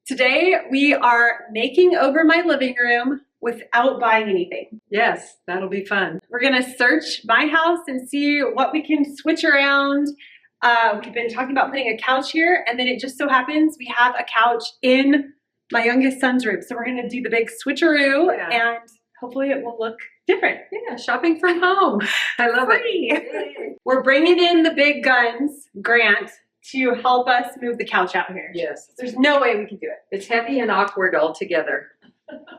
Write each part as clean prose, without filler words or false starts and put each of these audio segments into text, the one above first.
Today we are making over my living room without buying anything. Yes, that'll be fun. We're gonna search my house and see what we can switch around. We've been talking about putting a couch here, and then it just so happens we have a couch in my youngest son's room. So we're gonna do the big switcheroo, and hopefully it will look different. Yeah, shopping from home. I love it. We're bringing in the big guns, Grant, to help us move the couch out here. Yes. There's no way we can do it. It's heavy and awkward all together.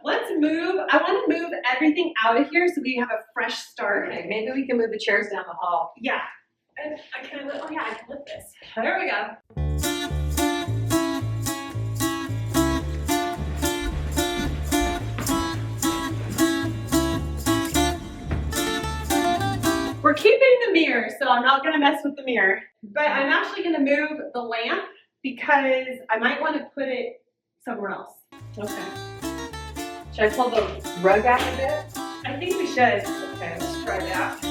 Let's move. I want to move everything out of here so we have a fresh start. Okay, maybe we can move the chairs down the hall. Yeah. And I can lift, oh yeah, I can lift this. There we go. We're keeping the mirror, so I'm not gonna mess with the mirror. But I'm actually gonna move the lamp because I might want to put it somewhere else. Okay. Should I pull the rug out a bit? I think we should. Okay, let's try that.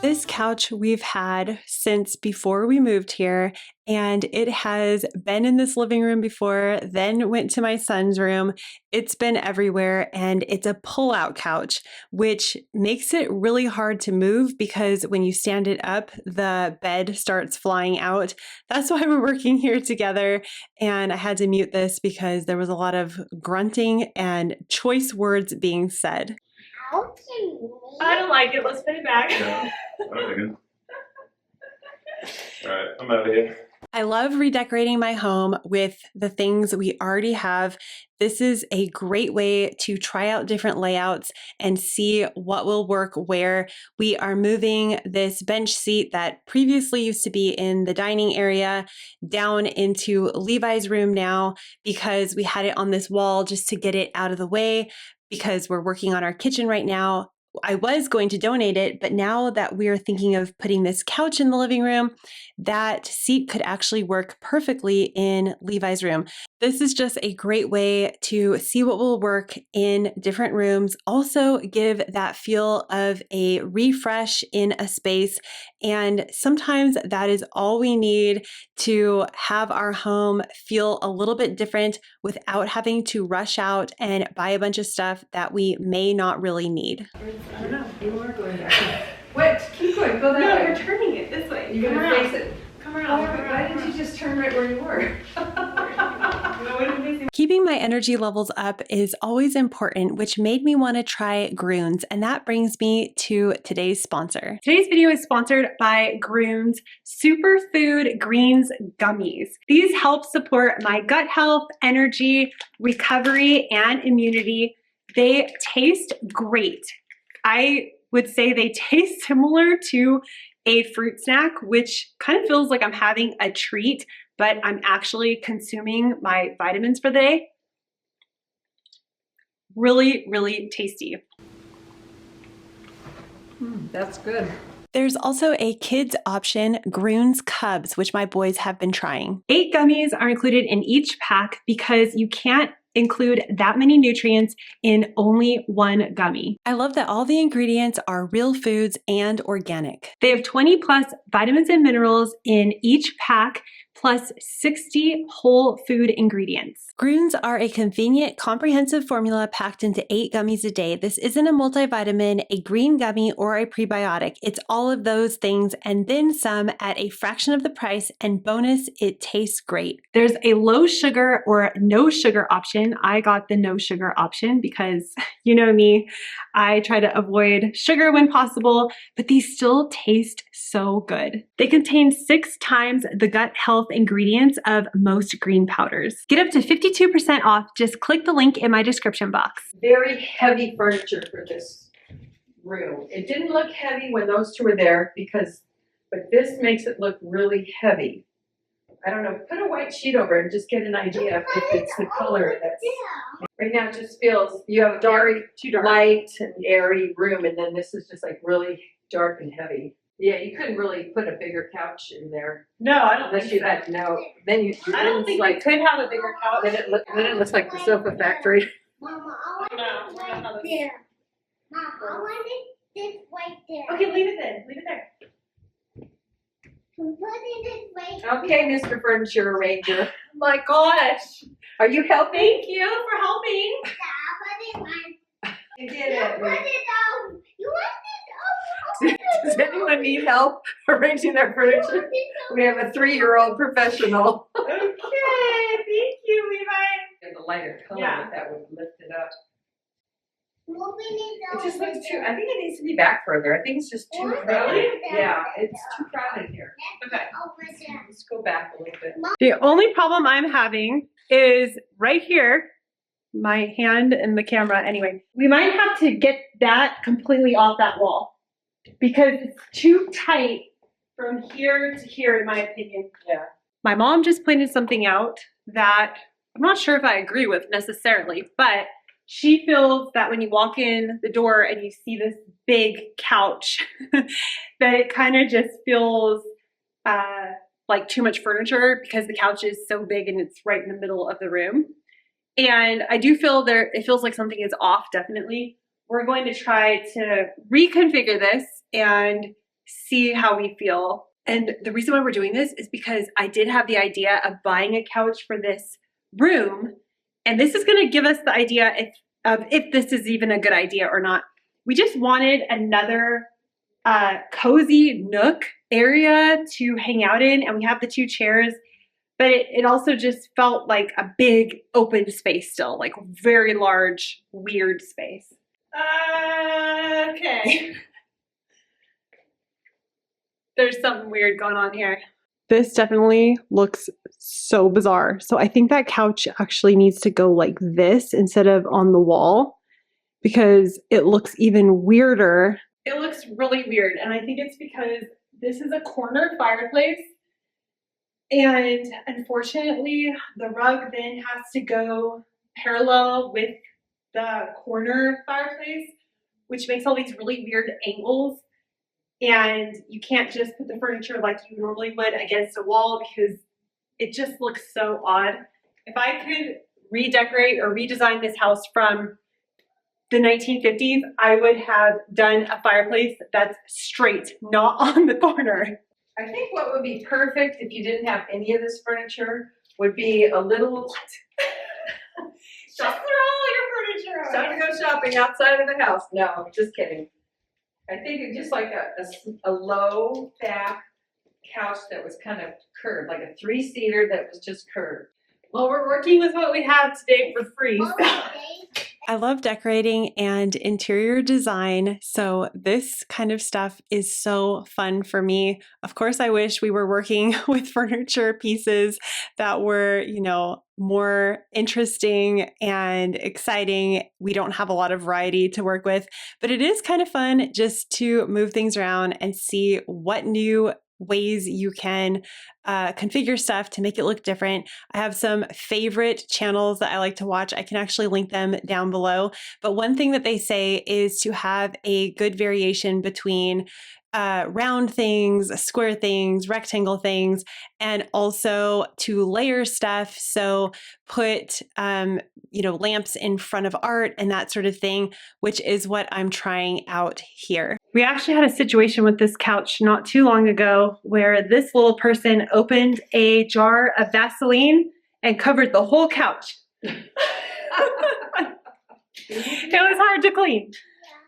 This couch we've had since before we moved here, and it has been in this living room before, then went to my son's room. It's been everywhere, and it's a pull-out couch, which makes it really hard to move because when you stand it up, the bed starts flying out. That's why we're working here together, and I had to mute this because there was a lot of grunting and choice words being said. I don't like it. Let's put it back. Yeah, that's good. All right, I'm out of here. I love redecorating my home with the things we already have. This is a great way to try out different layouts and see what will work where. We are moving this bench seat that previously used to be in the dining area down into Levi's room now because we had it on this wall just to get it out of the way because we're working on our kitchen right now. I was going to donate it, but now that we're thinking of putting this couch in the living room, that seat could actually work perfectly in Levi's room. This is just a great way to see what will work in different rooms, also give that feel of a refresh in a space. And sometimes that is all we need to have our home feel a little bit different without having to rush out and buy a bunch of stuff that we may not really need. I don't know. You are going back. What? Keep going. Go that way. No, we're turning it this way. You're going to face it. Come around. Why didn't you just turn right where you were? Keeping my energy levels up is always important, which made me want to try Groons, and that brings me to today's sponsor. Today's video is sponsored by Groons Superfood Greens Gummies. These help support my gut health, energy, recovery, and immunity. They taste great. I would say they taste similar to a fruit snack, which kind of feels like I'm having a treat, but I'm actually consuming my vitamins for the day. Really, really tasty. That's good. There's also a kids option, Groons Cubs, which my boys have been trying. 8 gummies are included in each pack because you can't include that many nutrients in only one gummy. I love that all the ingredients are real foods and organic. They have 20 plus vitamins and minerals in each pack, plus 60 whole food ingredients. Groons are a convenient, comprehensive formula packed into 8 gummies a day. This isn't a multivitamin, a green gummy, or a prebiotic. It's all of those things and then some at a fraction of the price, and bonus, it tastes great. There's a low sugar or no sugar option. I got the no sugar option because you know me, I try to avoid sugar when possible, but these still taste so good. They contain 6 times the gut health ingredients of most green powders. Get up to 52% off. Just click the link in my description box. Very heavy furniture for this room. It didn't look heavy when those two were there but this makes it look really heavy. I don't know, put a white sheet over and just get an idea if it's the color that's... Right now it just feels, you have a very light and airy room, and then this is just like really dark and heavy. Yeah, you couldn't really put a bigger couch in there. No, I don't unless think you so. had no. Then you. I don't think like, we could have a bigger couch. Then it looks like the sofa factory. Mama, I want it there. Mama, I want it this right there. Okay, leave it then. Leave it there. Okay, Mr. Furniture Arranger. My gosh. Are you helping? Thank you for helping. You did it. Does anyone need help arranging their furniture? We have a 3-year-old professional. Okay, thank you, Levi. There's a lighter color Yeah. that would lift it up. It just looks too, I think it needs to be back further. I think it's just too crowded. Really? Yeah, it's too crowded here. Okay. Let's go back a little bit. The only problem I'm having is right here, my hand and the camera. Anyway, we might have to get that completely off that wall because it's too tight from here to here, in my opinion. Yeah. My mom just pointed something out that I'm not sure if I agree with necessarily, but she feels that when you walk in the door and you see this big couch, that it kind of just feels like too much furniture because the couch is so big and it's right in the middle of the room. And I do feel it feels like something is off, definitely. We're going to try to reconfigure this and see how we feel. And the reason why we're doing this is because I did have the idea of buying a couch for this room. And this is going to give us the idea if this is even a good idea or not. We just wanted another cozy nook area to hang out in, and we have the 2 chairs, but it also just felt like a big open space still, like very large, weird space. Okay. There's something weird going on here. This definitely looks so bizarre. So I think that couch actually needs to go like this instead of on the wall because it looks even weirder. It looks really weird, and I think it's because this is a corner fireplace, and unfortunately the rug then has to go parallel with the corner fireplace, which makes all these really weird angles. And you can't just put the furniture like you normally would against a wall because it just looks so odd. If I could redecorate or redesign this house from the 1950s, I would have done a fireplace that's straight, not on the corner. I think what would be perfect if you didn't have any of this furniture would be a little. Just throw all your furniture It's time to go shopping outside of the house. No, just kidding. I think it's just like a low back couch that was kind of curved, like a 3-seater that was just curved. Well, we're working with what we have today for free. So. I love decorating and interior design, so this kind of stuff is so fun for me. Of course, I wish we were working with furniture pieces that were, more interesting and exciting. We don't have a lot of variety to work with, but it is kind of fun just to move things around and see what new ways you can configure stuff to make it look different. I have some favorite channels that I like to watch. I can actually link them down below. But one thing that they say is to have a good variation between round things, square things, rectangle things, and also to layer stuff. So put, lamps in front of art and that sort of thing, which is what I'm trying out here. We actually had a situation with this couch not too long ago where this little person opened a jar of Vaseline and covered the whole couch. It was hard to clean.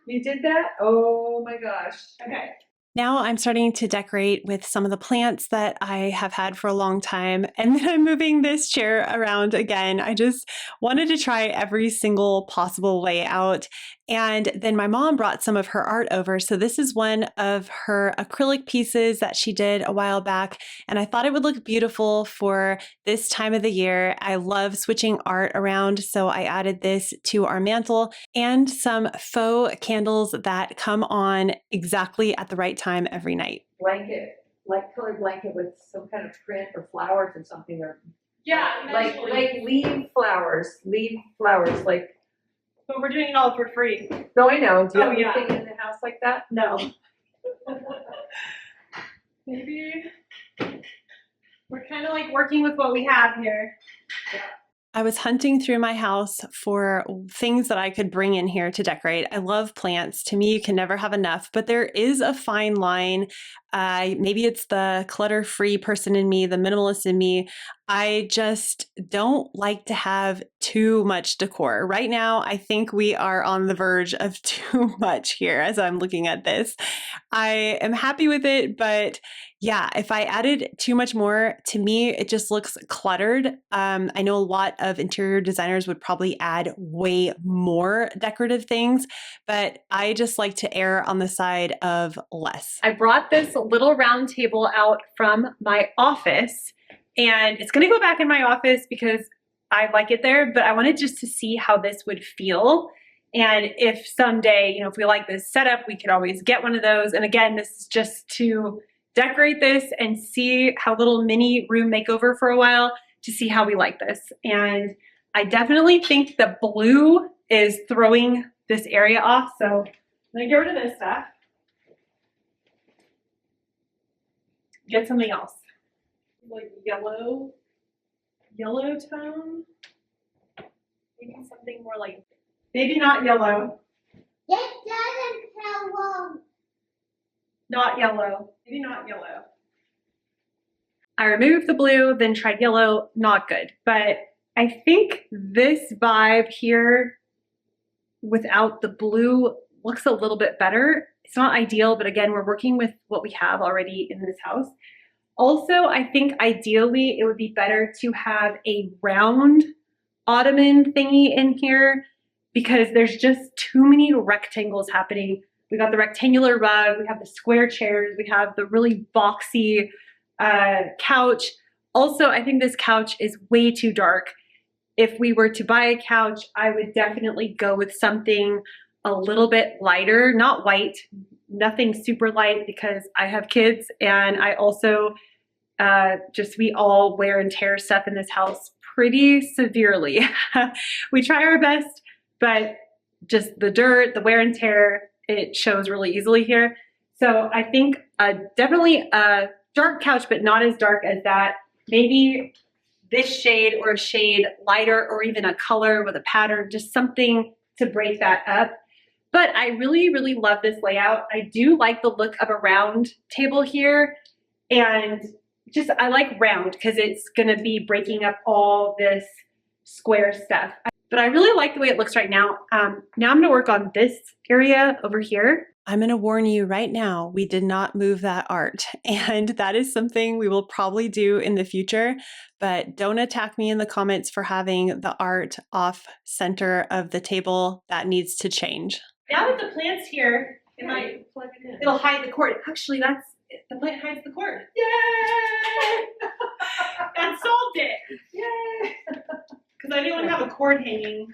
You did that? Oh my gosh. Okay. Now I'm starting to decorate with some of the plants that I have had for a long time. And then I'm moving this chair around again. I just wanted to try every single possible layout. And then my mom brought some of her art over. So this is one of her acrylic pieces that she did a while back. And I thought it would look beautiful for this time of the year. I love switching art around. So I added this to our mantle and some faux candles that come on exactly at the right time every night. Blanket, light colored blanket with some kind of print or flowers or something, or Yeah, like leaf flowers, like. But we're doing it all for free. No, I know. Do you Oh, have yeah. anything in the house like that? No. Maybe we're kind of like working with what we have here. I was hunting through my house for things that I could bring in here to decorate. I love plants. To me, you can never have enough, but there is a fine line. Maybe it's the clutter-free person in me, the minimalist in me. I just don't like to have too much decor. Right now, I think we are on the verge of too much here as I'm looking at this. I am happy with it, but yeah, if I added too much more, to me, it just looks cluttered. I know a lot of interior designers would probably add way more decorative things, but I just like to err on the side of less. I brought this little round table out from my office, and it's gonna go back in my office because I like it there, but I wanted just to see how this would feel. And if someday, if we like this setup, we could always get one of those. And again, this is just to decorate this and see how little mini room makeover for a while to see how we like this. And I definitely think the blue is throwing this area off. So I'm gonna get rid of this stuff. Get something else. Like yellow tone. Maybe something more like, maybe not yellow. It doesn't tell Not yellow. Maybe not yellow. I removed the blue, then tried yellow. Not good. But I think this vibe here without the blue looks a little bit better. It's not ideal, but again, we're working with what we have already in this house. Also, I think ideally it would be better to have a round ottoman thingy in here because there's just too many rectangles happening. We got the rectangular rug, we have the square chairs, we have the really boxy couch. Also, I think this couch is way too dark. If we were to buy a couch, I would definitely go with something a little bit lighter, not white, nothing super light because I have kids and I also we all wear and tear stuff in this house pretty severely. We try our best, but just the dirt, the wear and tear, it shows really easily here. So I think definitely a dark couch, but not as dark as that. Maybe this shade or a shade lighter or even a color with a pattern, just something to break that up. But I really, really love this layout. I do like the look of a round table here. And just, I like round because it's gonna be breaking up all this square stuff. But I really like the way it looks right now. Now I'm gonna work on this area over here. I'm going to warn you right now, we did not move that art. And that is something we will probably do in the future, but don't attack me in the comments for having the art off center of the table. That needs to change. Now that the plant's here, it'll hide the cord. Actually, the plant hides the cord. Yay! That solved it. Yay! Because I didn't want to have a cord hanging.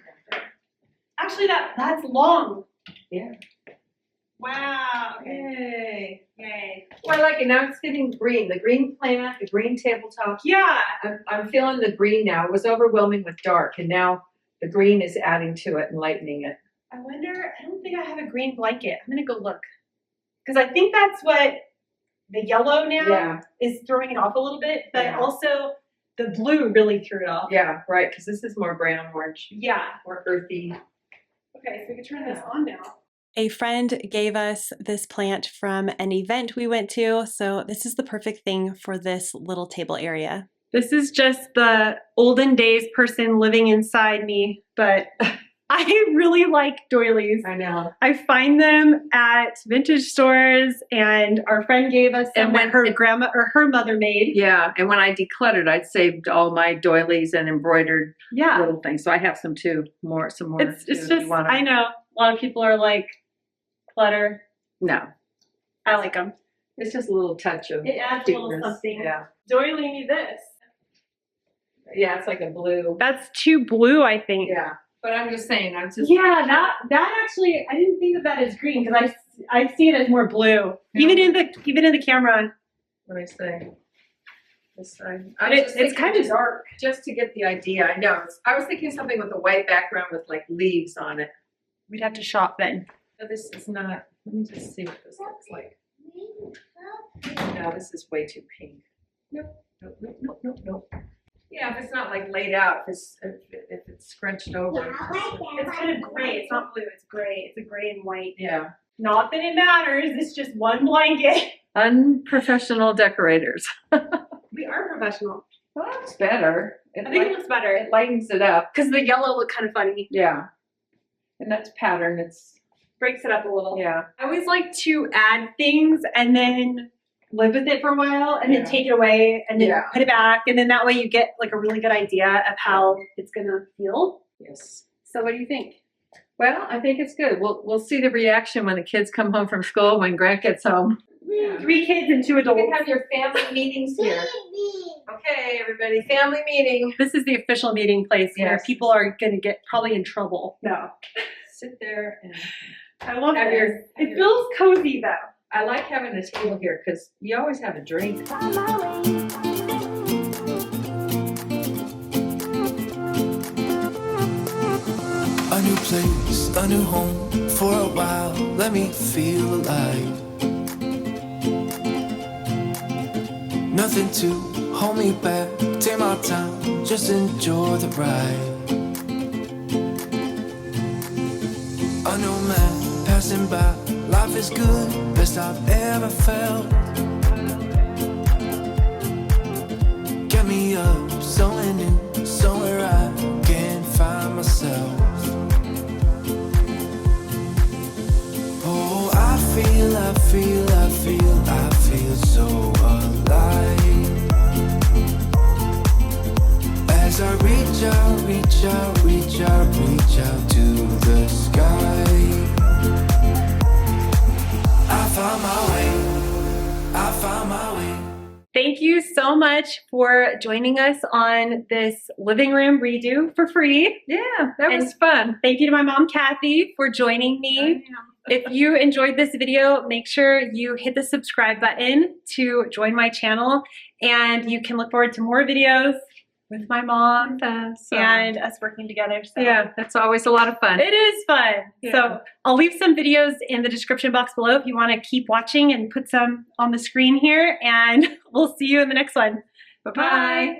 Actually, that's long. Yeah. Wow. Yay. Yay. Well, I like it. Now it's getting green. The green plant, the green tabletop. Yeah. I'm feeling the green now. It was overwhelming with dark, and now the green is adding to it and lightening it. I wonder, I don't think I have a green blanket. I'm going to go look. Because I think that's what the yellow now is throwing it off a little bit, but also the blue really threw it off. Yeah, right, because this is more brown orange. Yeah. More earthy. Okay, so we can turn this on now. A friend gave us this plant from an event we went to, so this is the perfect thing for this little table area. This is just the olden days person living inside me, but I really like doilies. I know. I find them at vintage stores, and our friend gave us some that her grandma or her mother made. Yeah, and when I decluttered, I saved all my doilies and embroidered little things. So I have some too, some more. It's just, I know a lot of people are like, clutter. No. I like them. It's just a little touch of it adds a little something. Yeah. Doily me this. Yeah, it's like a blue. That's too blue, I think. Yeah. But I'm just saying, yeah, that actually, I didn't think of that as green because I see it as more blue. Yeah. Even in the camera. What do I say? This side. It's kind of dark. Just to get the idea, I know. I was thinking something with a white background with like leaves on it. We'd have to shop then. No, this is not. Let me just see what this looks like. No, this is way too pink. Nope. Yeah, if it's not like laid out, if it's scrunched over. Yeah, I like that. It's kind of gray. It's not blue. It's gray. It's a gray and white. Yeah. Not that it matters. It's just one blanket. Unprofessional decorators. We are professional. Well, that's better. I think it looks better It lightens it up. because the yellow looked kind of funny. Yeah. And that's pattern. It's, Breaks it up a little. yeah. I always like to add things and then live with it for a while and Yeah. then take it away and then Yeah. put it back. And then that way you get like a really good idea of how it's going to feel. Yes. So what do you think? Well, I think it's good. We'll see the reaction when the kids come home from school, when Grant gets home. Yeah. 3 kids and 2 You adults. can have your family meetings here. Baby. Okay, everybody, family meeting. This is the official meeting place where Yes. people are going to get probably in trouble. No. Sit there and I love Have it. your- It feels cozy though. I like having a table here because you always have a drink. A new place, a new home for a while. Let me feel alive. Nothing to hold me back. Take my time, just enjoy the ride. A new man passing by. Life is good, best I've ever felt. Get me up, somewhere new, somewhere I can find myself. Oh, I feel so alive. As I reach out to the sky. I found my way. Thank you so much for joining us on this living room redo for free. Yeah, that was fun. Thank you to my mom, Kathy, for joining me. If you enjoyed this video, make sure you hit the subscribe button to join my channel, and you can look forward to more videos with my mom and us working together. So. Yeah, that's always a lot of fun. It is fun. Yeah. So I'll leave some videos in the description box below if you want to keep watching and put some on the screen here, and we'll see you in the next one. Bye-bye.